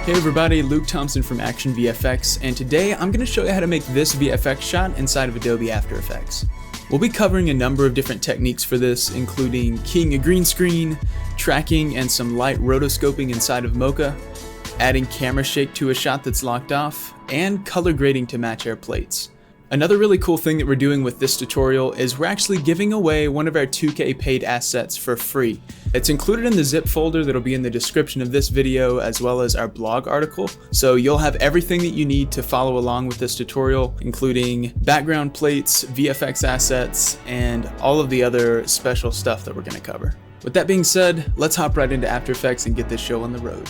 Hey everybody, Luke Thompson from ActionVFX, and today I'm going to show you how to make this VFX shot inside of Adobe After Effects. We'll be covering a number of different techniques for this, including keying a green screen, tracking and some light rotoscoping inside of Mocha, adding camera shake to a shot that's locked off, and color grading to match our plates. Another really cool thing that we're doing with this tutorial is we're actually giving away one of our 2K paid assets for free. It's included in the zip folder that'll be in the description of this video as well as our blog article, so you'll have everything that you need to follow along with this tutorial, including background plates, VFX assets, and all of the other special stuff that we're going to cover. With that being said, let's hop right into After Effects and get this show on the road.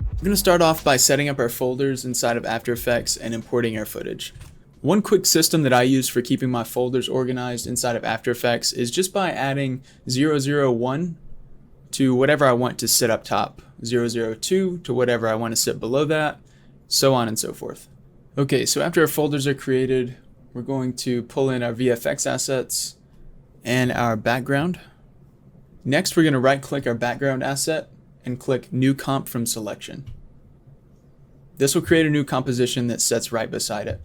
We're going to start off by setting up our folders inside of After Effects and importing our footage. One quick system that I use for keeping my folders organized inside of After Effects is just by adding 001 to whatever I want to sit up top, 002 to whatever I want to sit below that, so on and so forth. Okay, so after our folders are created, we're going to pull in our VFX assets and our background. Next, we're going to right-click our background asset and click New Comp from Selection. This will create a new composition that sits right beside it.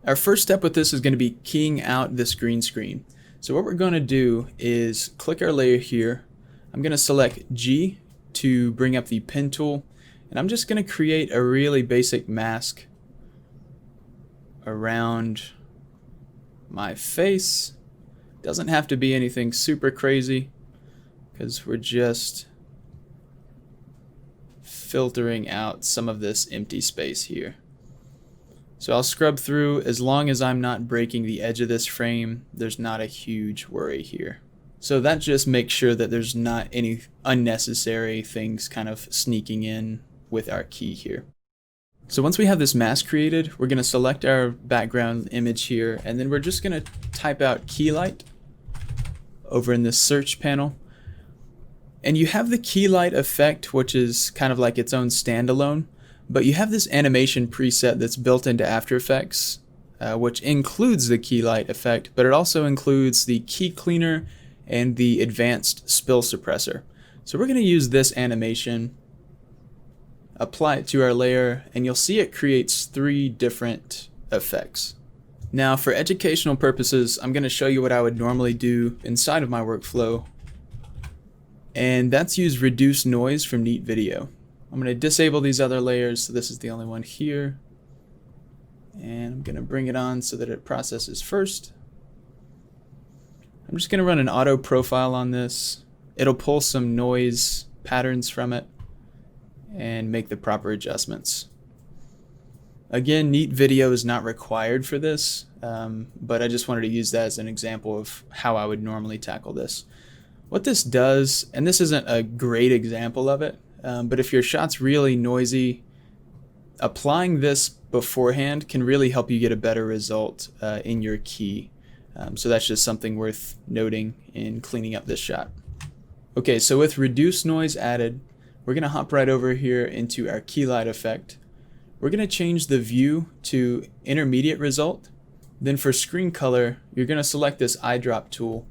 Our first step with this is going to be keying out this green screen. So what we're going to do is click our layer here. I'm going to select G to bring up the pen tool, and I'm just going to create a really basic mask around my face. Doesn't have to be anything super crazy because we're just filtering out some of this empty space here. So I'll scrub through. As long as I'm not breaking the edge of this frame, there's not a huge worry here. So that just makes sure that there's not any unnecessary things kind of sneaking in with our key here. So once we have this mask created, we're going to select our background image here, and then we're just going to type out Keylight over in the search panel. And you have the Keylight effect, which is kind of like its own standalone. But you have this animation preset that's built into After Effects, which includes the Keylight effect, but it also includes the key cleaner and the advanced spill suppressor. So we're going to use this animation, apply it to our layer, and you'll see it creates 3 different effects. Now for educational purposes, I'm going to show you what I would normally do inside of my workflow, and that's use reduce noise from Neat Video. I'm going to disable these other layers, so this is the only one here. And I'm going to bring it on so that it processes first. I'm just going to run an auto profile on this. It'll pull some noise patterns from it and make the proper adjustments. Again, Neat Video is not required for this, but I just wanted to use that as an example of how I would normally tackle this. What this does, and this isn't a great example of it, but if your shot's really noisy, applying this beforehand can really help you get a better result in your key. So that's just something worth noting in cleaning up this shot. Okay, so with reduce noise added, we're going to hop right over here into our Keylight effect. We're going to change the view to intermediate result. Then for screen color, you're going to select this eyedrop tool,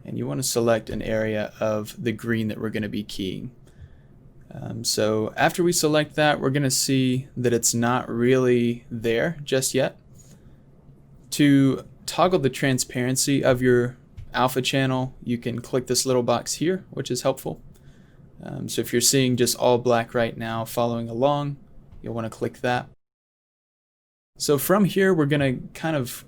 and you want to select an area of the green that we're going to be keying. So after we select that, we're going to see that it's not really there just yet. To toggle the transparency of your alpha channel, you can click this little box here, which is helpful. So if you're seeing just all black right now following along, you'll want to click that. So from here, we're going to kind of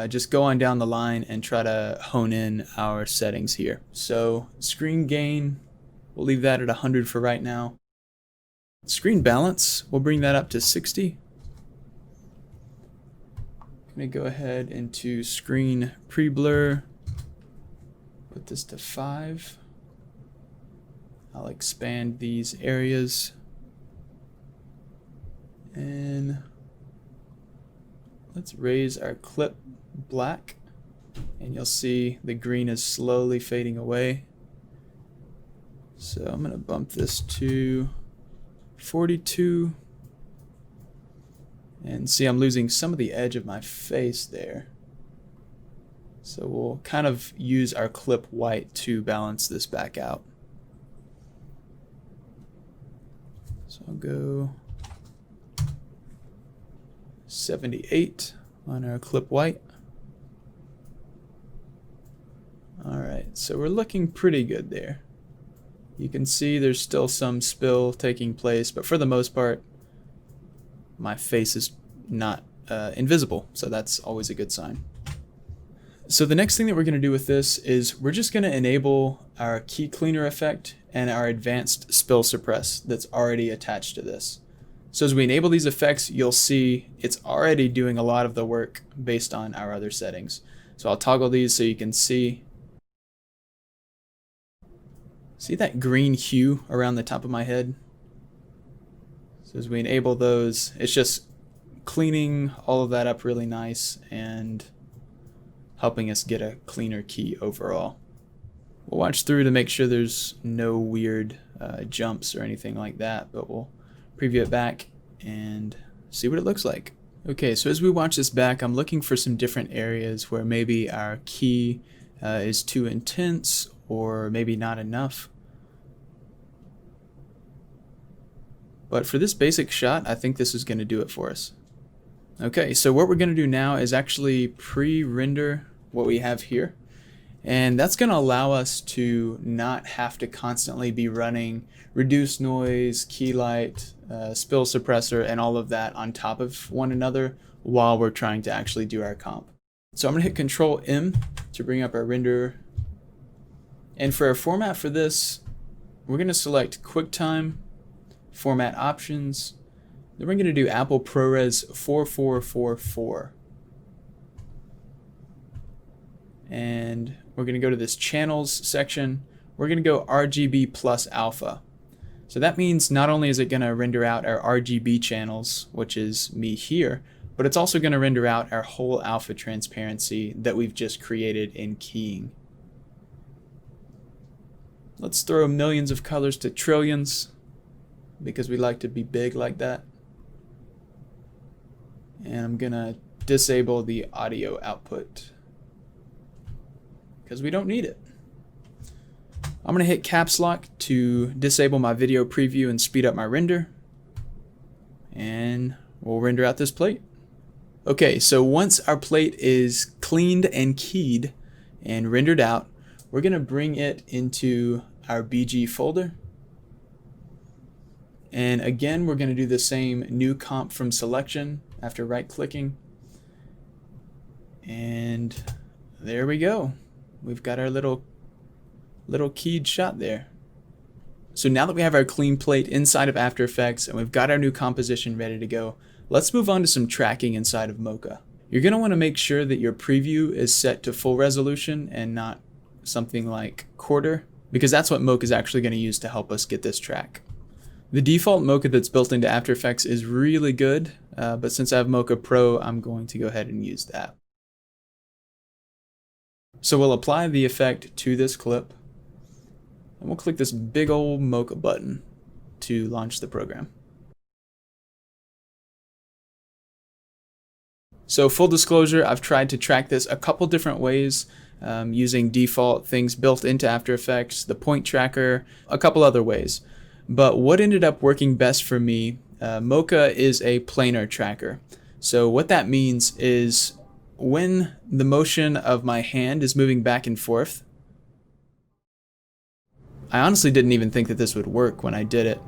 just go on down the line and try to hone in our settings here. So screen gain, we'll leave that at 100 for right now. Screen balance, we'll bring that up to 60. I'm going to go ahead into screen pre-blur, put this to 5. I'll expand these areas. And let's raise our clip black, and you'll see the green is slowly fading away. So I'm going to bump this to 42. And see, I'm losing some of the edge of my face there. So we'll kind of use our clip white to balance this back out. So I'll go 78 on our clip white. Alright, so we're looking pretty good there. You can see there's still some spill taking place, but for the most part, my face is not invisible, so that's always a good sign. So the next thing that we're going to do with this is we're just going to enable our key cleaner effect and our advanced spill suppress that's already attached to this. So as we enable these effects, you'll see it's already doing a lot of the work based on our other settings. So I'll toggle these so you can see that green hue around the top of my head. So as we enable those, it's just cleaning all of that up really nice and helping us get a cleaner key overall. We'll watch through to make sure there's no weird jumps or anything like that, but we'll preview it back and see what it looks like. Okay, so as we watch this back, I'm looking for some different areas where maybe our key is too intense or maybe not enough. But for this basic shot, I think this is going to do it for us. Okay, so what we're going to do now is actually pre-render what we have here. And that's going to allow us to not have to constantly be running reduce noise, Keylight, spill suppressor, and all of that on top of one another while we're trying to actually do our comp. So I'm going to hit Control M to bring up our render. And for our format for this, we're going to select QuickTime, Format Options. Then we're going to do Apple ProRes 4444. And we're going to go to this Channels section. We're going to go RGB plus alpha. So that means not only is it going to render out our RGB channels, which is me here, but it's also going to render out our whole alpha transparency that we've just created in keying. Let's throw millions of colors to trillions, because we like to be big like that. And I'm gonna disable the audio output because we don't need it. I'm gonna hit caps lock to disable my video preview and speed up my render. And we'll render out this plate. Okay, so once our plate is cleaned and keyed and rendered out, we're gonna bring it into our BG folder. And again, we're going to do the same new comp from selection after right clicking. And there we go. We've got our little keyed shot there. So now that we have our clean plate inside of After Effects and we've got our new composition ready to go, let's move on to some tracking inside of Mocha. You're going to want to make sure that your preview is set to full resolution and not something like quarter, because that's what Mocha is actually going to use to help us get this track. The default Mocha that's built into After Effects is really good, but since I have Mocha Pro, I'm going to go ahead and use that. So we'll apply the effect to this clip, and we'll click this big old Mocha button to launch the program. So full disclosure, I've tried to track this a couple different ways, using default things built into After Effects, the point tracker, a couple other ways. But what ended up working best for me, Mocha is a planar tracker. So what that means is when the motion of my hand is moving back and forth, I honestly didn't even think that this would work when I did it.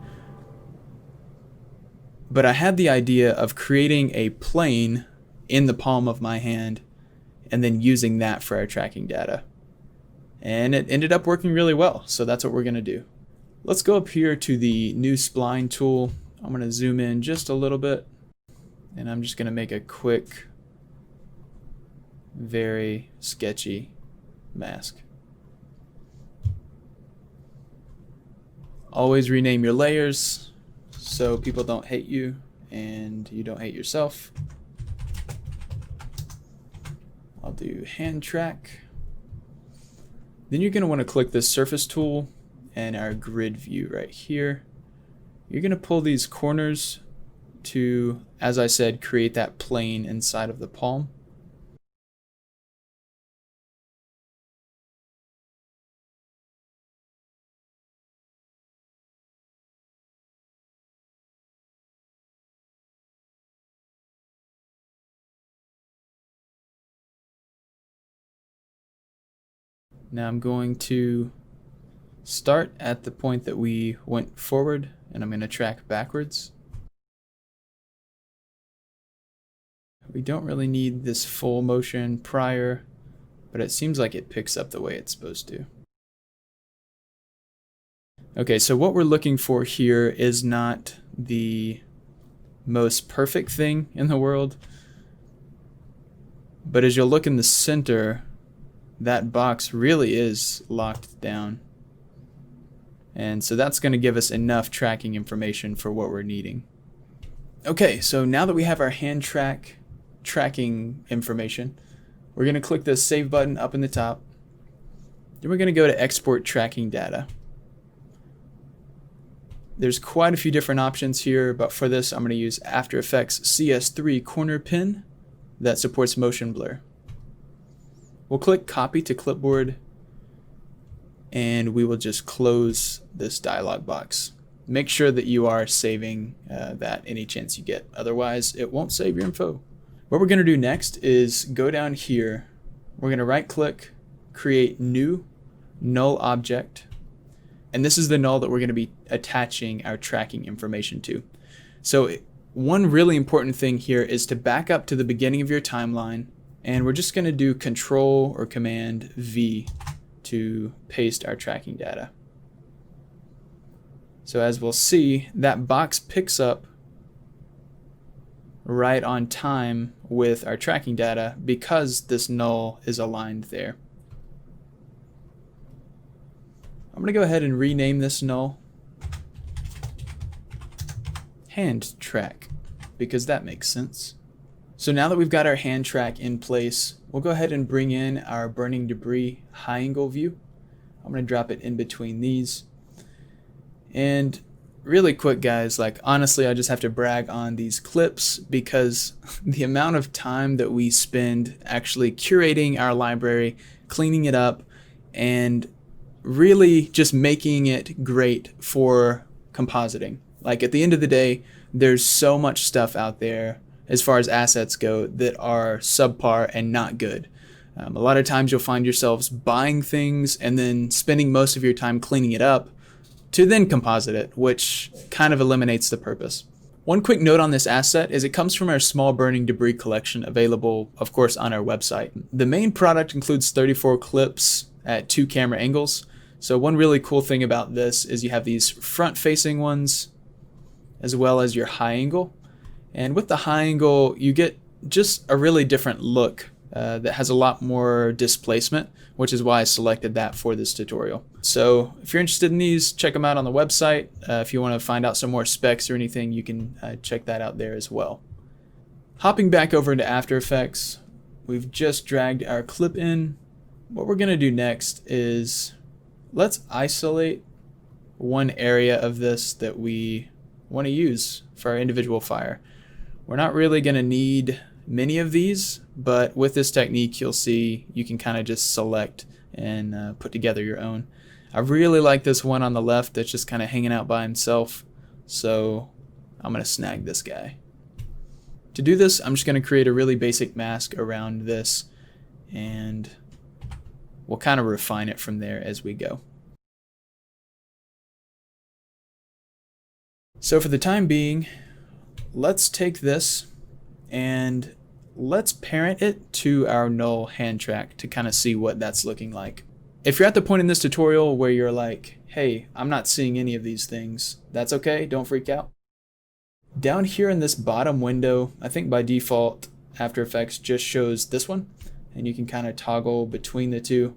But I had the idea of creating a plane in the palm of my hand and then using that for our tracking data. And it ended up working really well, so that's what we're going to do. Let's go up here to the new spline tool. I'm going to zoom in just a little bit, and I'm just going to make a quick, very sketchy mask. Always rename your layers so people don't hate you and you don't hate yourself. I'll do hand track. Then you're going to want to click this surface tool and our grid view right here. You're going to pull these corners to, as I said, create that plane inside of the palm. Now I'm going to start at the point that we went forward, and I'm going to track backwards. We don't really need this full motion prior, but it seems like it picks up the way it's supposed to. Okay, so what we're looking for here is not the most perfect thing in the world, but as you'll look in the center, that box really is locked down. And so that's going to give us enough tracking information for what we're needing. Okay, so now that we have our hand tracking information, we're going to click the Save button up in the top. Then we're going to go to Export Tracking Data. There's quite a few different options here, but for this I'm going to use After Effects CS3 corner pin that supports motion blur. We'll click Copy to Clipboard, and we will just close this dialog box. Make sure that you are saving that any chance you get, otherwise it won't save your info. What we're going to do next is go down here. We're going to right click, create new null object, and this is the null that we're going to be attaching our tracking information to. So one really important thing here is to back up to the beginning of your timeline, and we're just going to do Control or Command V to paste our tracking data. So as we'll see, that box picks up right on time with our tracking data because this null is aligned there. I'm going to go ahead and rename this null hand track, because that makes sense. So now that we've got our hand track in place, we'll go ahead and bring in our burning debris high angle view. I'm going to drop it in between these. And really quick guys, like honestly I just have to brag on these clips because the amount of time that we spend actually curating our library, cleaning it up, and really just making it great for compositing. Like at the end of the day, there's so much stuff out there as far as assets go that are subpar and not good. A lot of times you'll find yourselves buying things and then spending most of your time cleaning it up to then composite it, which kind of eliminates the purpose. One quick note on this asset is it comes from our small burning debris collection, available of course on our website. The main product includes 34 clips at 2 camera angles. So one really cool thing about this is you have these front facing ones as well as your high angle. And with the high angle you get just a really different look that has a lot more displacement, which is why I selected that for this tutorial. So if you're interested in these, check them out on the website. If you want to find out some more specs or anything, you can check that out there as well. Hopping back over into After Effects, we've just dragged our clip in. What we're going to do next is let's isolate one area of this that we want to use for our individual fire. We're not really going to need many of these, but with this technique you'll see you can kind of just select and put together your own. I really like this one on the left that's just kind of hanging out by himself, so I'm going to snag this guy. To do this, I'm just going to create a really basic mask around this, and we'll kind of refine it from there as we go. So for the time being, let's take this and let's parent it to our null hand track to kind of see what that's looking like. If you're at the point in this tutorial where you're like, hey, I'm not seeing any of these things, that's okay, don't freak out. Down here in this bottom window, I think by default After Effects just shows this one, and you can kind of toggle between the two.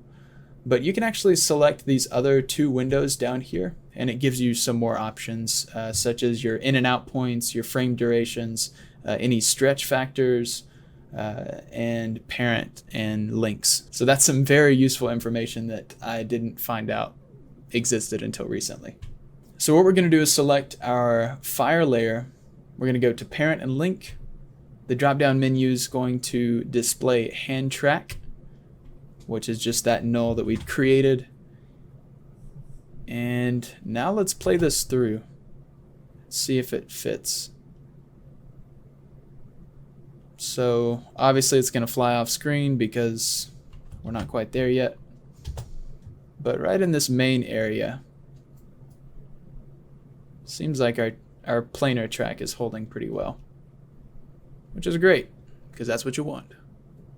But you can actually select these other 2 windows down here, and it gives you some more options, such as your in and out points, your frame durations, any stretch factors, and parent and links. So that's some very useful information that I didn't find out existed until recently. So what we're going to do is select our fire layer. We're going to go to parent and link. The drop down menu is going to display hand track, which is just that null that we'd created. And now let's play this through, see if it fits. So obviously it's going to fly off screen because we're not quite there yet. but right in this main area, seems like our planar track is holding pretty well, which is great because that's what you want.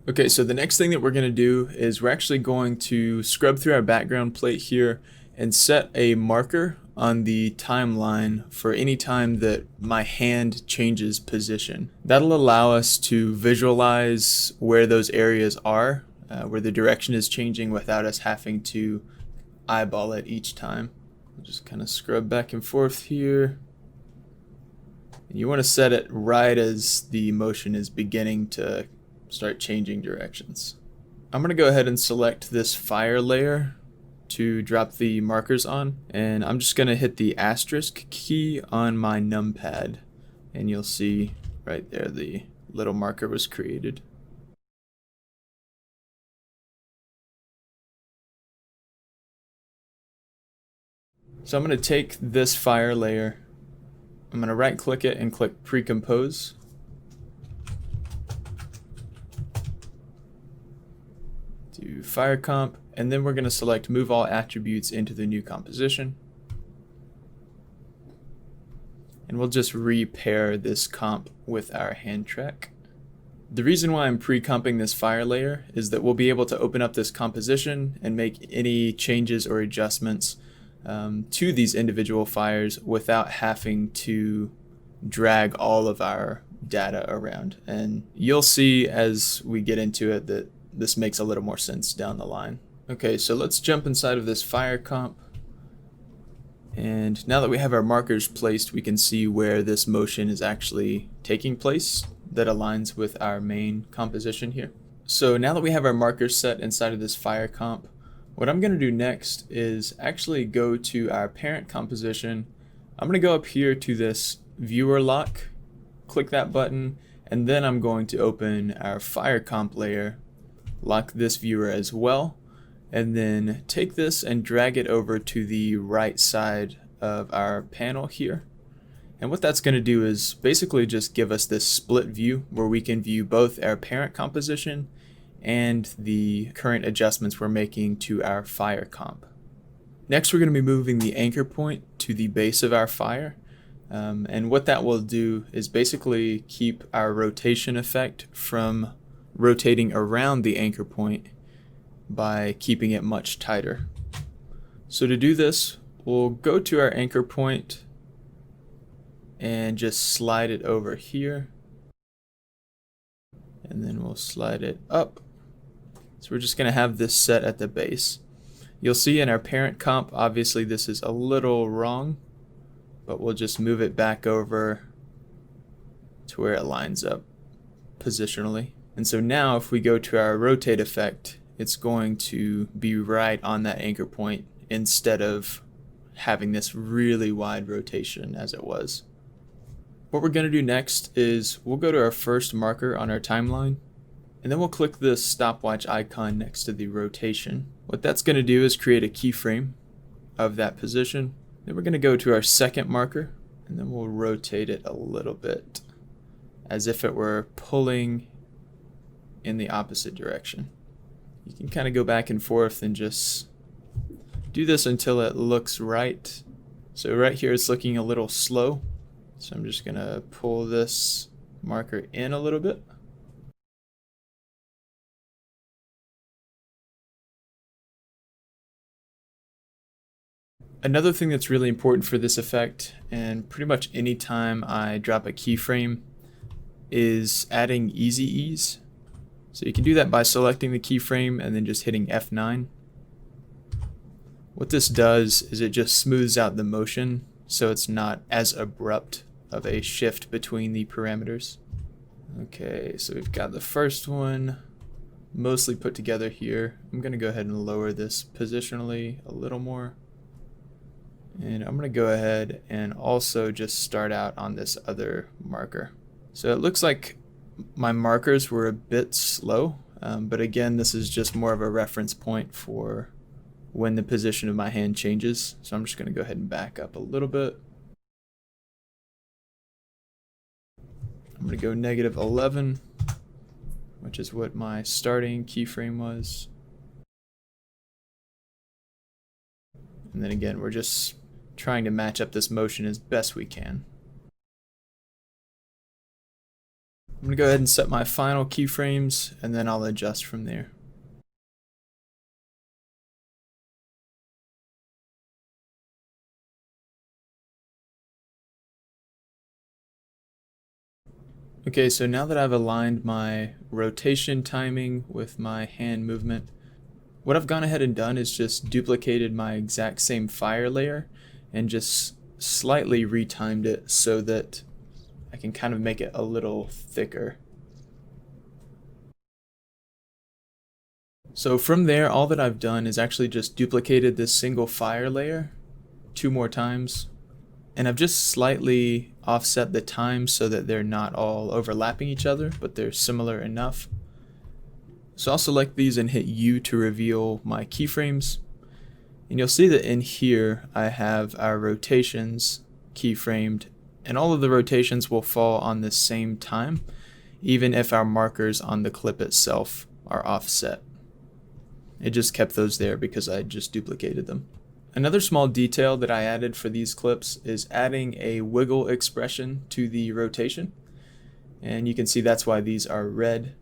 Okay, so the next thing that we're going to do is we're actually going to scrub through our background plate here and set a marker on the timeline for any time that my hand changes position. That'll allow us to visualize where those areas are, where the direction is changing without us having to eyeball it each time. We'll just kind of scrub back and forth here. And you want to set it right as the motion is beginning to start changing directions. I'm going to go ahead and select this fire layer to drop the markers on, and I'm just going to hit the asterisk key on my numpad, and you'll see right there the little marker was created. So I'm going to take this fire layer, I'm going to right click it and click pre-compose. Do fire comp, and then we're going to select move all attributes into the new composition. And we'll just repair this comp with our hand track. The reason why I'm pre-comping this fire layer is that we'll be able to open up this composition and make any changes or adjustments to these individual fires without having to drag all of our data around. And you'll see as we get into it that this makes a little more sense down the line. Okay, so let's jump inside of this fire comp. And now that we have our markers placed, we can see where this motion is actually taking place that aligns with our main composition here. So now that we have our markers set inside of this fire comp, what I'm going to do next is actually go to our parent composition. I'm going to go up here to this viewer lock, click that button, and then I'm going to open our fire comp layer, lock this viewer as well, and then take this and drag it over to the right side of our panel here. And what that's going to do is basically just give us this split view where we can view both our parent composition and the current adjustments we're making to our fire comp. Next, we're going to be moving the anchor point to the base of our fire. And what that will do is basically keep our rotation effect from rotating around the anchor point by keeping it much tighter. So to do this, we'll go to our anchor point and just slide it over here, and then we'll slide it up. So we're just going to have this set at the base. You'll see in our parent comp, obviously this is a little wrong, but we'll just move it back over to where it lines up positionally. And so now if we go to our rotate effect, it's going to be right on that anchor point instead of having this really wide rotation as it was. What we're going to do next is we'll go to our first marker on our timeline, and then we'll click the stopwatch icon next to the rotation. What that's going to do is create a keyframe of that position. Then we're going to go to our second marker, and then we'll rotate it a little bit as if it were pulling in the opposite direction. You can kind of go back and forth and just do this until it looks right. So right here it's looking a little slow. So I'm just going to pull this marker in a little bit. Another thing that's really important for this effect, and pretty much any time I drop a keyframe, is adding easy ease. So you can do that by selecting the keyframe and then just hitting F9. What this does is it just smooths out the motion so it's not as abrupt of a shift between the parameters. Okay, so we've got the first one mostly put together here. I'm going to go ahead and lower this positionally a little more. And I'm going to go ahead and also just start out on this other marker. So it looks like my markers were a bit slow, but again, this is just more of a reference point for when the position of my hand changes. So I'm just going to go ahead and back up a little bit. I'm going to go -11, which is what my starting keyframe was. And then again, we're just trying to match up this motion as best we can. I'm going to go ahead and set my final keyframes, and then I'll adjust from there. Okay, so now that I've aligned my rotation timing with my hand movement, what I've gone ahead and done is just duplicated my exact same fire layer and just slightly retimed it so that I can kind of make it a little thicker. So from there, all that I've done is actually just duplicated this single fire layer 2 more times, and I've just slightly offset the time so that they're not all overlapping each other, but they're similar enough. So I'll select these and hit U to reveal my keyframes. And you'll see that in here I have our rotations keyframed, and all of the rotations will fall on the same time, even if our markers on the clip itself are offset. It just kept those there because I just duplicated them. Another small detail that I added for these clips is adding a wiggle expression to the rotation. And you can see that's why these are red.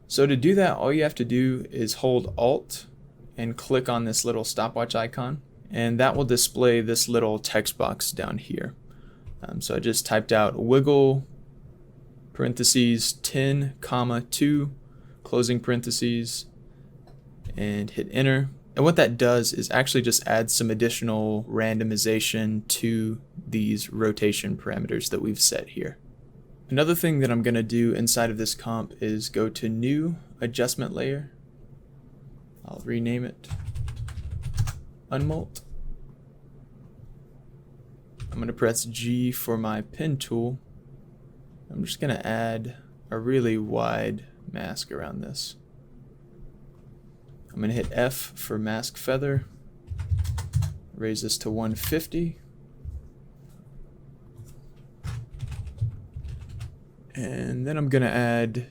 So to do that, all you have to do is hold Alt and click on this little stopwatch icon, and that will display this little text box down here. So I just typed out wiggle parentheses 10, 2, closing parentheses, and hit enter. And what that does is actually just add some additional randomization to these rotation parameters that we've set here. Another thing that I'm going to do inside of this comp is go to New Adjustment Layer. I'll rename it Unmult. I'm going to press G for my pen tool. I'm just going to add a really wide mask around this. I'm going to hit F for mask feather, raise this to 150, and then I'm going to add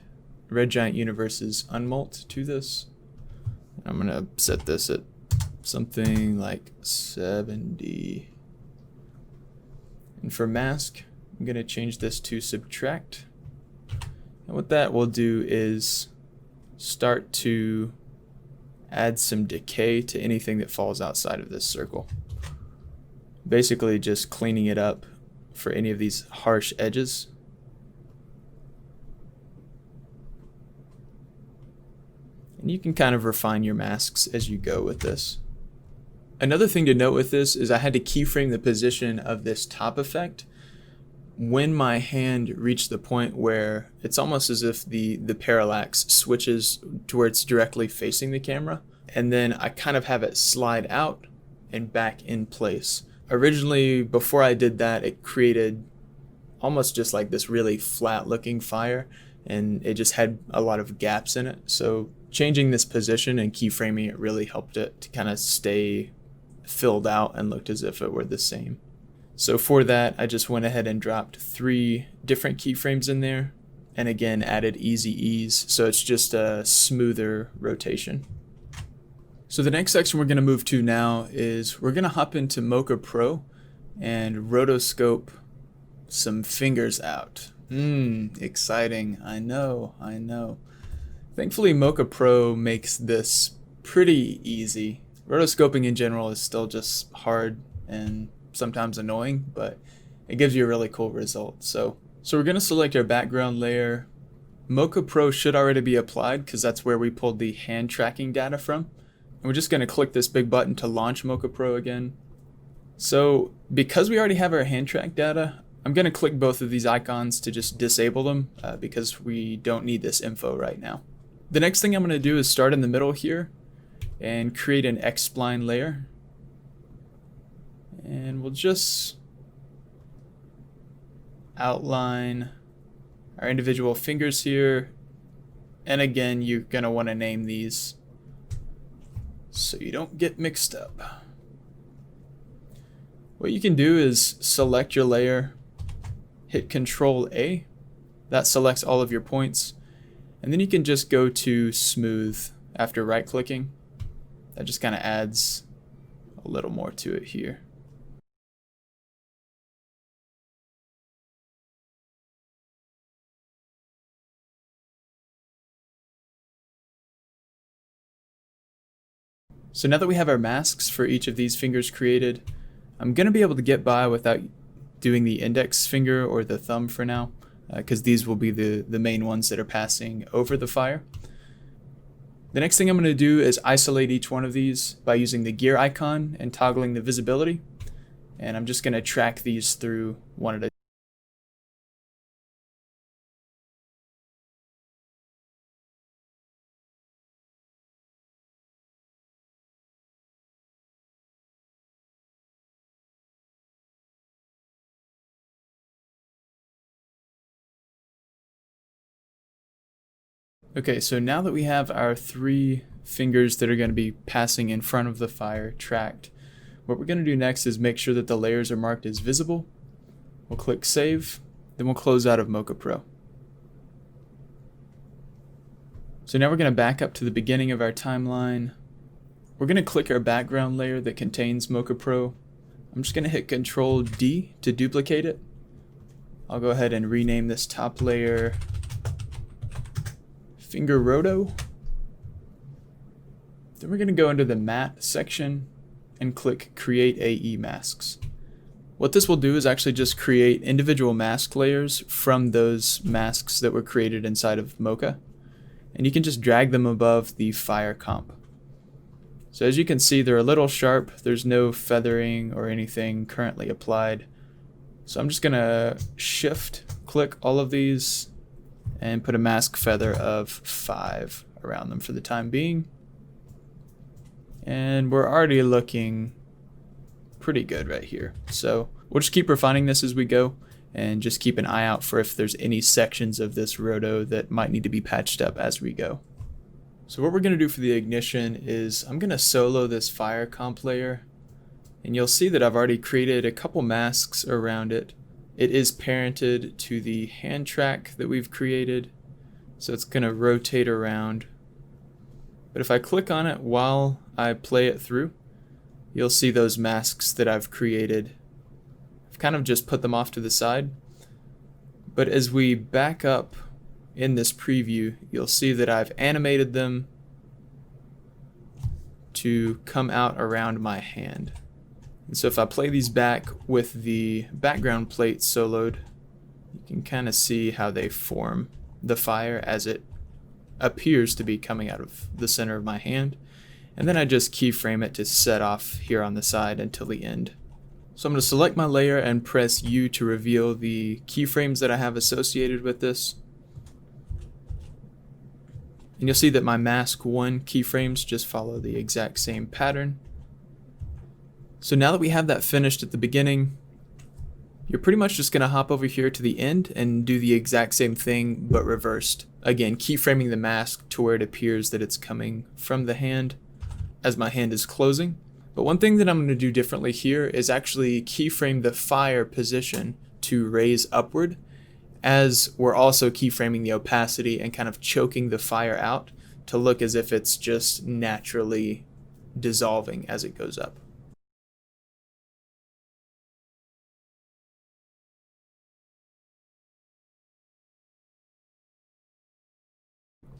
Red Giant Universe's Unmult to this. I'm going to set this at something like 70. And for mask, I'm going to change this to subtract. And what that will do is start to add some decay to anything that falls outside of this circle. Basically just cleaning it up for any of these harsh edges. And you can kind of refine your masks as you go with this. Another thing to note with this is I had to keyframe the position of this top effect when my hand reached the point where it's almost as if the parallax switches to where it's directly facing the camera, and then I kind of have it slide out and back in place. Originally, before I did that, it created almost just like this really flat looking fire, and it just had a lot of gaps in it. So changing this position and keyframing it really helped it to kind of stay filled out and looked as if it were the same. So for that, I just went ahead and dropped 3 different keyframes in there, and again added easy ease, so it's just a smoother rotation. So the next section we're going to move to now is we're going to hop into Mocha Pro and rotoscope some fingers out. Exciting. I know. Thankfully, Mocha Pro makes this pretty easy. Rotoscoping in general is still just hard and sometimes annoying, but it gives you a really cool result. So we're going to select our background layer. Mocha Pro should already be applied because that's where we pulled the hand tracking data from. And we're just going to click this big button to launch Mocha Pro again. So because we already have our hand track data, I'm going to click both of these icons to just disable them because we don't need this info right now. The next thing I'm going to do is start in the middle here and create an X-spline layer. And we'll just outline our individual fingers here. And again, you're going to want to name these so you don't get mixed up. What you can do is select your layer, hit Control A, that selects all of your points, and then you can just go to Smooth after right clicking. That just kind of adds a little more to it here. So now that we have our masks for each of these fingers created, I'm going to be able to get by without doing the index finger or the thumb for now, because these will be the main ones that are passing over the fire. The next thing I'm going to do is isolate each one of these by using the gear icon and toggling the visibility. And I'm just going to track these through one at a time. Okay, so now that we have our 3 fingers that are going to be passing in front of the fire tracked, what we're going to do next is make sure that the layers are marked as visible. We'll click Save, then we'll close out of Mocha Pro. So now we're going to back up to the beginning of our timeline. We're going to click our background layer that contains Mocha Pro. I'm just going to hit Control D to duplicate it. I'll go ahead and rename this top layer Finger Roto. Then we're going to go into the Matte section and click Create AE Masks. What this will do is actually just create individual mask layers from those masks that were created inside of Mocha. And you can just drag them above the fire comp. So as you can see, they're a little sharp. There's no feathering or anything currently applied. So I'm just going to shift click all of these and put a mask feather of 5 around them for the time being. And we're already looking pretty good right here. So we'll just keep refining this as we go and just keep an eye out for if there's any sections of this roto that might need to be patched up as we go. So what we're going to do for the ignition is I'm going to solo this fire comp layer, and you'll see that I've already created a couple masks around it. It is parented to the hand track that we've created, so it's going to rotate around. But if I click on it while I play it through, you'll see those masks that I've created. I've kind of just put them off to the side. But as we back up in this preview, you'll see that I've animated them to come out around my hand. And so if I play these back with the background plate soloed, you can kind of see how they form the fire as it appears to be coming out of the center of my hand. And then I just keyframe it to set off here on the side until the end. So I'm going to select my layer and press U to reveal the keyframes that I have associated with this. And you'll see that my mask 1 keyframes just follow the exact same pattern. So now that we have that finished at the beginning, you're pretty much just going to hop over here to the end and do the exact same thing but reversed. Again, keyframing the mask to where it appears that it's coming from the hand as my hand is closing. But one thing that I'm going to do differently here is actually keyframe the fire position to raise upward, as we're also keyframing the opacity and kind of choking the fire out to look as if it's just naturally dissolving as it goes up.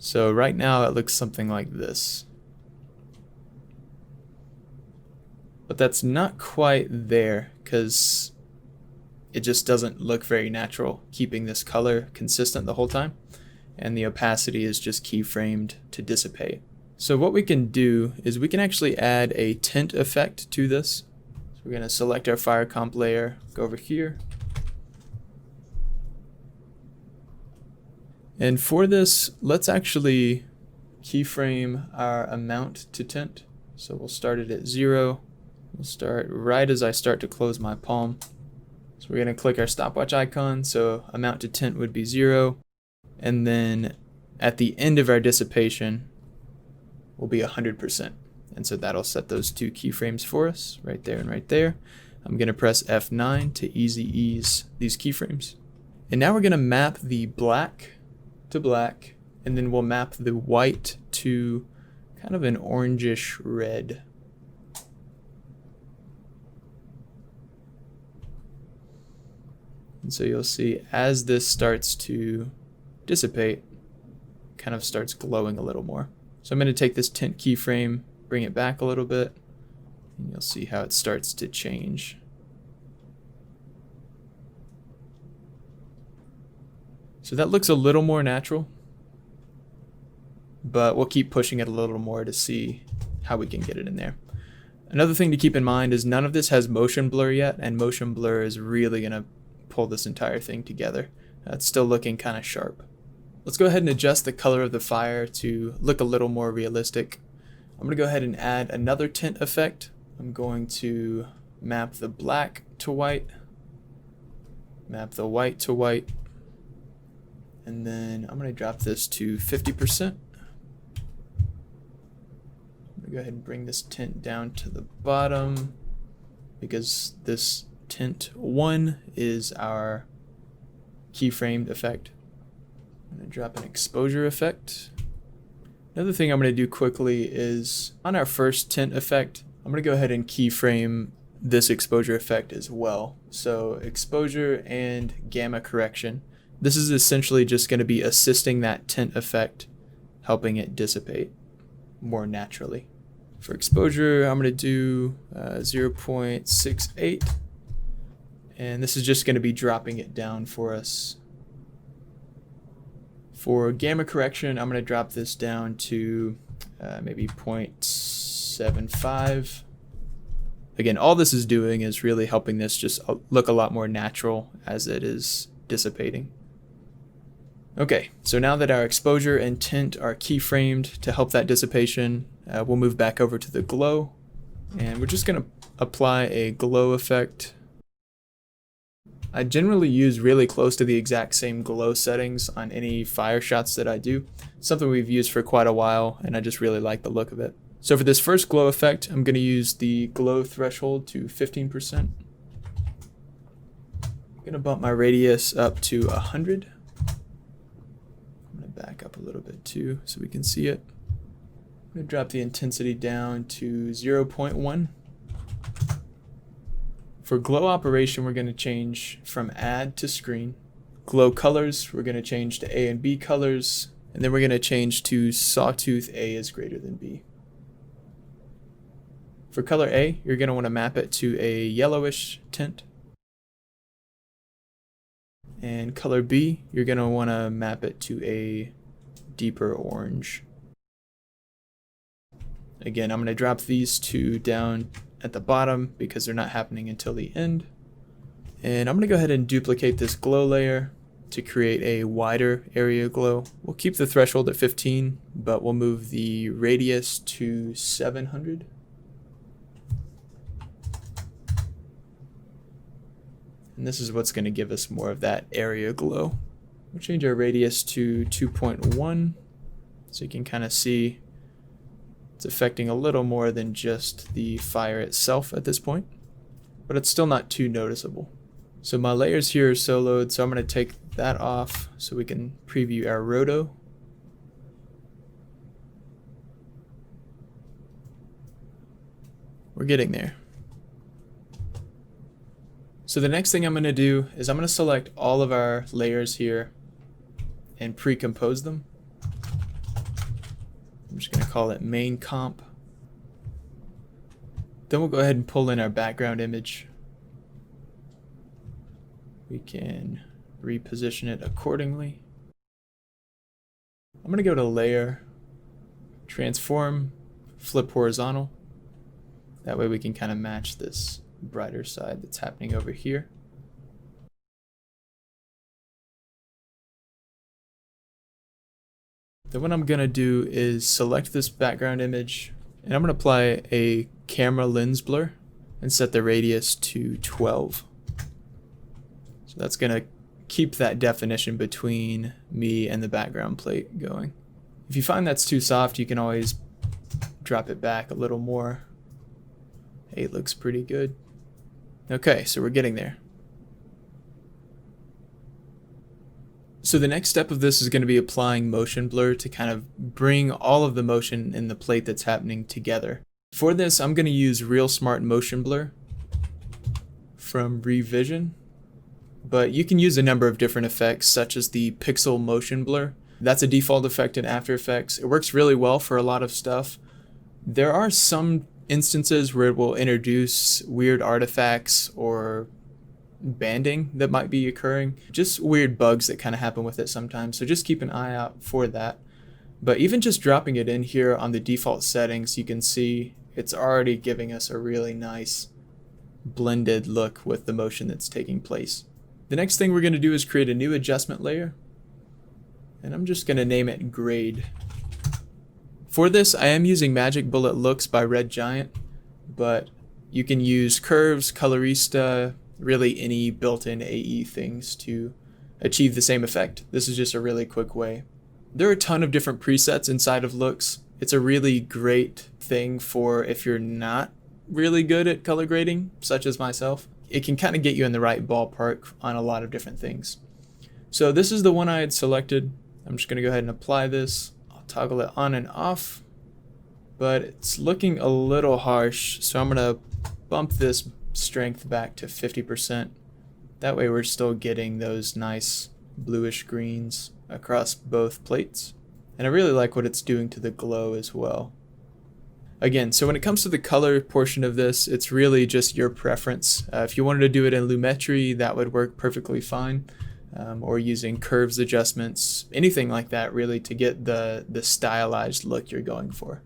So right now it looks something like this. But that's not quite there because it just doesn't look very natural keeping this color consistent the whole time, and the opacity is just keyframed to dissipate. So what we can do is we can actually add a tint effect to this. So we're going to select our fire comp layer, go over here. And for this, let's actually keyframe our amount to tint. So we'll start it at 0. We'll start right as I start to close my palm. So we're going to click our stopwatch icon, so amount to tint would be 0. And then at the end of our dissipation will be 100%. And so that'll set those 2 keyframes for us, right there and right there. I'm going to press F9 to ease these keyframes. And now we're going to map the black to black, and then we'll map the white to kind of an orangish red. And so you'll see as this starts to dissipate, kind of starts glowing a little more. So I'm going to take this tint keyframe, bring it back a little bit, and you'll see how it starts to change. So that looks a little more natural, but we'll keep pushing it a little more to see how we can get it in there. Another thing to keep in mind is none of this has motion blur yet, and motion blur is really going to pull this entire thing together. It's still looking kind of sharp. Let's go ahead and adjust the color of the fire to look a little more realistic. I'm going to go ahead and add another tint effect. I'm going to map the black to white, map the white to white, and then I'm going to drop this to 50%. I'm going to go ahead and bring this tint down to the bottom because this tint 1 is our keyframed effect. I'm going to drop an exposure effect. Another thing I'm going to do quickly is on our first tint effect, I'm going to go ahead and keyframe this exposure effect as well. So exposure and gamma correction. This is essentially just going to be assisting that tint effect, helping it dissipate more naturally. For exposure, I'm going to do 0.68, and this is just going to be dropping it down for us. For gamma correction, I'm going to drop this down to maybe 0.75. Again, all this is doing is really helping this just look a lot more natural as it is dissipating. Okay, so now that our exposure and tint are keyframed to help that dissipation, we'll move back over to the glow, and we're just going to apply a glow effect. I generally use really close to the exact same glow settings on any fire shots that I do. Something we've used for quite a while, and I just really like the look of it. So for this first glow effect, I'm going to use the glow threshold to 15%. I'm going to bump my radius up to 100. I'm going to back up a little bit too so we can see it. I'm going to drop the intensity down to 0.1. For glow operation, we're going to change from add to screen. Glow colors, we're going to change to A and B colors, and then we're going to change to sawtooth A is greater than B. For color A, you're going to want to map it to a yellowish tint. And color B, you're going to want to map it to a deeper orange. Again, I'm going to drop these two down at the bottom because they're not happening until the end. And I'm going to go ahead and duplicate this glow layer to create a wider area glow. We'll keep the threshold at 15, but we'll move the radius to 700. And this is what's going to give us more of that area glow. We'll change our radius to 2.1 so you can kind of see it's affecting a little more than just the fire itself at this point, but it's still not too noticeable. So my layers here are soloed, so I'm going to take that off so we can preview our roto. We're getting there. So the next thing I'm going to do is I'm going to select all of our layers here and pre-compose them. I'm just going to call it main comp. Then we'll go ahead and pull in our background image. We can reposition it accordingly. I'm going to go to layer, transform, flip horizontal. That way we can kind of match this brighter side that's happening over here. Then what I'm going to do is select this background image, and I'm going to apply a camera lens blur and set the radius to 12. So that's going to keep that definition between me and the background plate going. If you find that's too soft, you can always drop it back a little more. 8 looks pretty good. Okay, so we're getting there. So the next step of this is going to be applying motion blur to kind of bring all of the motion in the plate that's happening together. For this, I'm going to use ReelSmart Motion Blur from Revision. but you can use a number of different effects such as the pixel motion blur. That's a default effect in After Effects. It works really well for a lot of stuff. There are some instances where it will introduce weird artifacts or banding that might be occurring, just weird bugs that kind of happen with it sometimes, so just keep an eye out for that. But even just dropping it in here on the default settings, you can see it's already giving us a really nice blended look with the motion that's taking place. The next thing we're going to do is create a new adjustment layer, and I'm just going to name it Grade. For this, I am using Magic Bullet Looks by Red Giant, but you can use Curves, Colorista, really any built-in AE things to achieve the same effect. This is just a really quick way. There are a ton of different presets inside of Looks. It's a really great thing for if you're not really good at color grading, such as myself. It can kind of get you in the right ballpark on a lot of different things. So this is the one I had selected. I'm just going to go ahead and apply this. I'll toggle it on and off, but it's looking a little harsh, so I'm going to bump this strength back to 50%. That way we're still getting those nice bluish greens across both plates. And I really like what it's doing to the glow as well. Again, so when it comes to the color portion of this, it's really just your preference. If you wanted to do it in Lumetri, that would work perfectly fine. Or using curves adjustments, anything like that really to get the stylized look you're going for.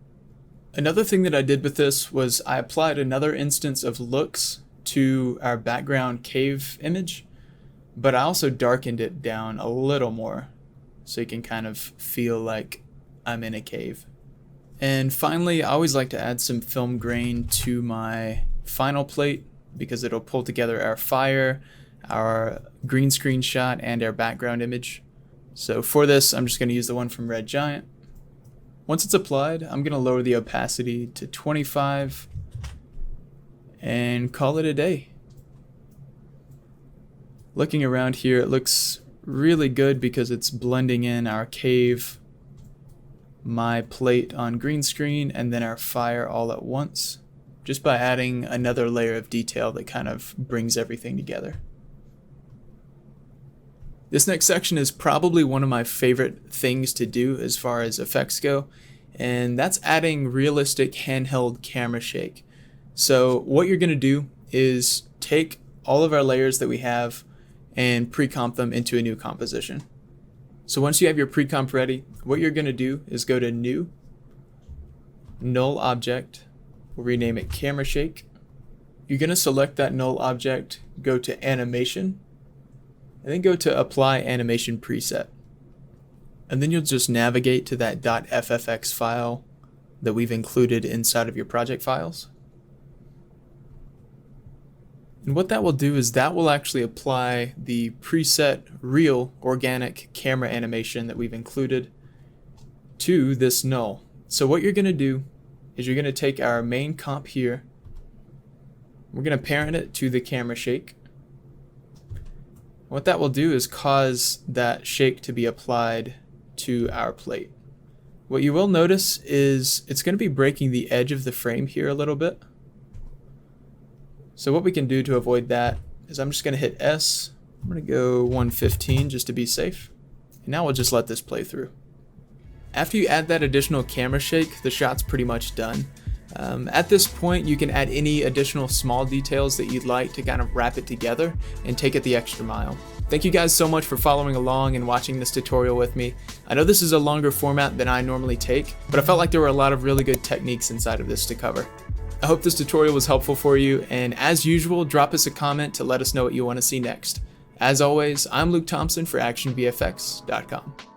Another thing that I did with this was I applied another instance of Looks to our background cave image, but I also darkened it down a little more so you can kind of feel like I'm in a cave. And finally, I always like to add some film grain to my final plate because it'll pull together our fire, our green screen shot, and our background image. So for this, I'm just going to use the one from Red Giant. Once it's applied, I'm going to lower the opacity to 25 and call it a day. Looking around here, it looks really good because it's blending in our cave, my plate on green screen, and then our fire all at once, just by adding another layer of detail that kind of brings everything together. This next section is probably one of my favorite things to do as far as effects go, and that's adding realistic handheld camera shake. So what you're going to do is take all of our layers that we have and pre-comp them into a new composition. So once you have your pre-comp ready, what you're going to do is go to New, Null Object, we'll rename it Camera Shake. You're going to select that null object, go to Animation, and then go to Apply Animation Preset. And then you'll just navigate to that .ffx file that we've included inside of your project files. And what that will do is that will actually apply the preset real organic camera animation that we've included to this null. So what you're going to do is you're going to take our main comp here, we're going to parent it to the camera shake. What that will do is cause that shake to be applied to our plate. What you will notice is it's going to be breaking the edge of the frame here a little bit. So what we can do to avoid that is I'm just going to hit S. I'm going to go 115 just to be safe. And now we'll just let this play through. After you add that additional camera shake, the shot's pretty much done. At this point, you can add any additional small details that you'd like to kind of wrap it together and take it the extra mile. Thank you guys so much for following along and watching this tutorial with me. I know this is a longer format than I normally take, but I felt like there were a lot of really good techniques inside of this to cover. I hope this tutorial was helpful for you, and as usual, drop us a comment to let us know what you want to see next. As always, I'm Luke Thompson for ActionVFX.com.